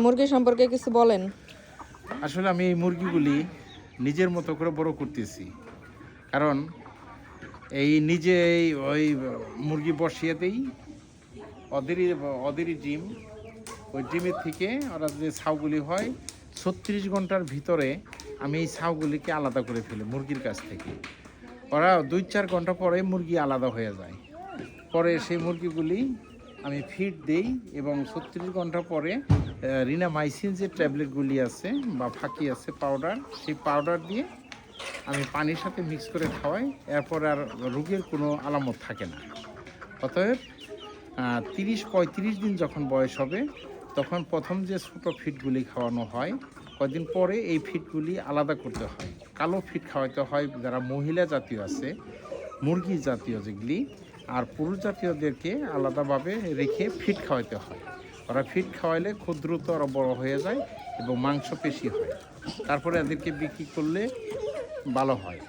মুরগি সম্পর্কে কিছু বলেন। আসলে আমি এই মুরগিগুলি নিজের মতো করে বড় করতেছি, কারণ এই নিজে ওই মুরগি বসিয়ে দিই, ওদেরই ডিম, ওই ডিমের থেকে ওরা যে ছাউগুলি হয় 36 ঘন্টার ভিতরে আমি এই ছাউগুলিকে আলাদা করে ফেলি মুরগির কাছ থেকে। ওরা 2-4 ঘন্টা পরে মুরগি আলাদা হয়ে যায়। পরে সেই মুরগিগুলি আমি ফিড দেই এবং 36 ঘন্টা পরে রিনামাইসিন যে ট্যাবলেটগুলি আছে বা ফাঁকি আছে পাউডার, সেই পাউডার দিয়ে আমি পানির সাথে মিক্স করে খাওয়াই। এরপর আর রোগের কোনো আলামত থাকে না। অতএব 30-35 দিন যখন বয়স হবে তখন প্রথম যে ছোটো ফিডগুলি খাওয়ানো হয়, কয়েকদিন পরে এই ফিডগুলি আলাদা করতে হয়। কালো ফিড খাওয়াতে হয় যারা মহিলা জাতীয় আছে, মুরগি জাতীয় যেগুলি, আর পুরুষ জাতীয়দেরকে আলাদাভাবে রেখে ফিড খাওয়াতে হয়। ওরা ফিড খাওয়াইলে খুব দ্রুত ওরা বড় হয়ে যায় এবং মাংস পেশি হয়। তারপরে এদেরকে বিক্রি করলে ভালো হয়।